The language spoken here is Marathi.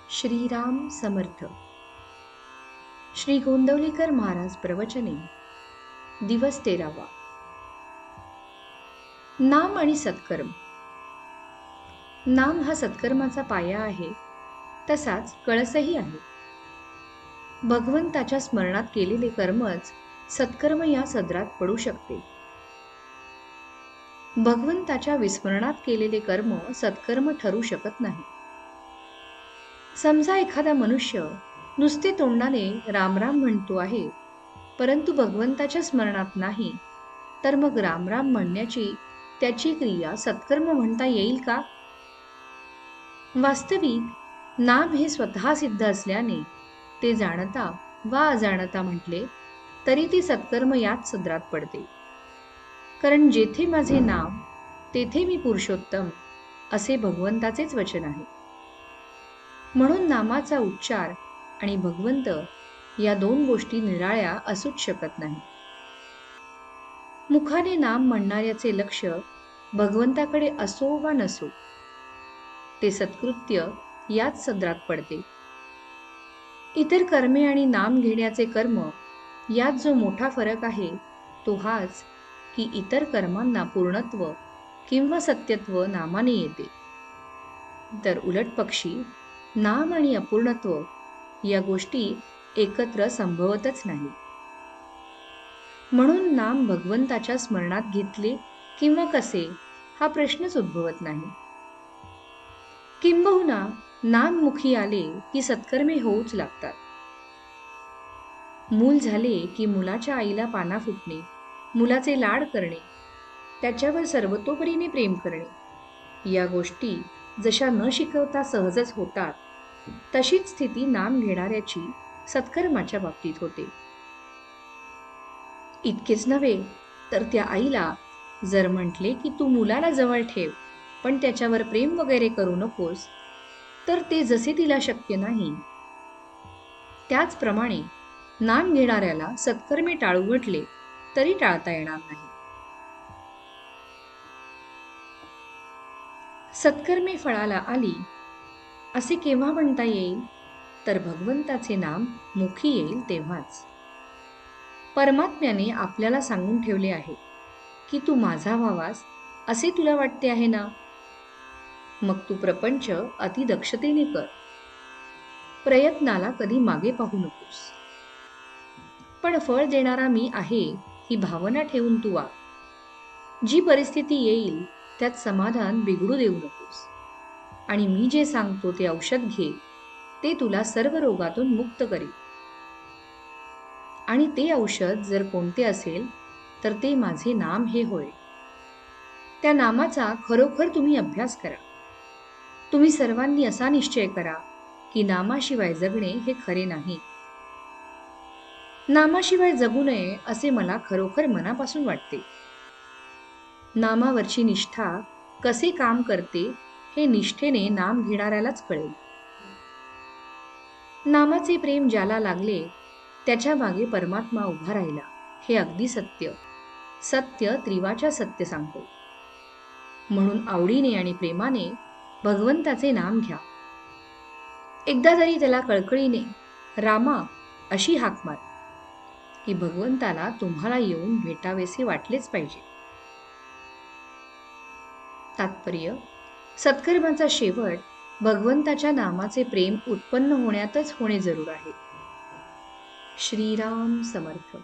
श्रीराम समर्थ. श्री गोंदवलेकर महाराज प्रवचने. दिवस 13वा. नाम आणि सत्कर्म. नाम हा सत्कर्माचा पाया आहे, तसाच कळसही आहे. भगवंताच्या स्मरणात केलेले कर्मच सत्कर्म या सदरात पडू शकते. भगवंताच्या विस्मरणात केलेले कर्म सत्कर्म ठरू शकत नाही. समजा एखादा मनुष्य नुसते तोंडाने राम राम म्हणतो आहे, परंतु भगवंताच्या स्मरणात नाही, तर मग राम राम म्हणण्याची त्याची क्रिया सत्कर्म म्हणता येईल का? वास्तविक नाम हे स्वतः सिद्ध असल्याने ते जाणता वा अजाणता म्हटले तरी ते सत्कर्म याच सदरात पडते. कारण जेथे माझे नाम तेथे मी पुरुषोत्तम असे भगवंताचेच वचन आहे. म्हणून नामाचा उच्चार आणि भगवंत या दोन गोष्टी निराळ्या असूच शकत नाही. मुखाने नाम म्हणणाऱ्याचे लक्ष भगवंताकडे असो वा नसो, ते सत्कृत्य याच सदरात पडते. इतर कर्मे आणि नाम घेण्याचे कर्म यात जो मोठा फरक आहे तो हाच की इतर कर्मांना पूर्णत्व किंवा सत्यत्व नामाने येते, तर उलट पक्षी नाम आणि अपूर्णत्व या गोष्टी एकत्र संभवतच नाही. म्हणून नाम भगवंताच्या स्मरणात घेतले किंवा कसे हा प्रश्नच उद्भवत नाही. किंबहुना नाम मुखी आले की सत्कर्मे होऊच लागतात. मूल झाले की मुलाच्या आईला पाना फुटणे, मुलाचे लाड करणे, त्याच्यावर सर्वतोपरीने प्रेम करणे या गोष्टी जशा न शिकवता सहजच होतात, तशीच स्थिती नाम घेणाऱ्याची सत्कर्माच्या बाबतीत होते. इतकेच नव्हे तर त्या आईला जर म्हटले की तू मुलाला जवळ ठेव पण त्याच्यावर प्रेम वगैरे करू नकोस, तर ते जसे तिला शक्य नाही, त्याचप्रमाणे नाम घेणाऱ्याला सत्कर्मे टाळू म्हटले तरी टाळता येणार नाही. सत्कर्मे फळाला आली असे केव्हा म्हणता येईल, तर भगवंताचे नाम मुखी येईल तेव्हाच. परमात्म्याने आपल्याला सांगून ठेवले आहे की तू माझा व्हावास असे तुला वाटते आहे ना, मग तू प्रपंच अतिदक्षतेने कर. प्रयत्नाला कधी मागे पाहू नकोस. पण फळ देणारा मी आहे ही भावना ठेवून तू वाग. जी परिस्थिती येईल त्यात समाधान बिघडू देऊ नकोस. आणि मी जे सांगतो ते औषध घे, ते तुला सर्व रोगातून मुक्त करेल. आणि ते औषध जर कोणते असेल तर ते माझे नाम हे होय. त्या नामाचा खरोखर तुम्ही अभ्यास करा. तुम्ही सर्वांनी असा निश्चय करा की नामाशिवाय जगणे हे खरे नाही. नामाशिवाय जगू नये असे मला खरोखर मनापासून वाटते. नामावरची निष्ठा कसे काम करते हे निष्ठेने नाम घेणाऱ्यालाच कळेल. नामाचे प्रेम ज्याला लागले त्याच्या मागे परमात्मा उभा राहिला हे अगदी सत्य. सत्य त्रिवाच्या सत्य सांगतो. म्हणून आवडीने आणि प्रेमाने भगवंताचे नाम घ्या. एकदा जरी त्याला कळकळीने रामा अशी हाक मार की भगवंताला तुम्हाला येऊन भेटावेसे वाटलेच पाहिजे. तात्पर्य: सत्कर्माचा शेवट भगवंताच्या नामाचे प्रेम उत्पन्न होण्यातच होणे जरूर आहे. श्रीराम समर्थ.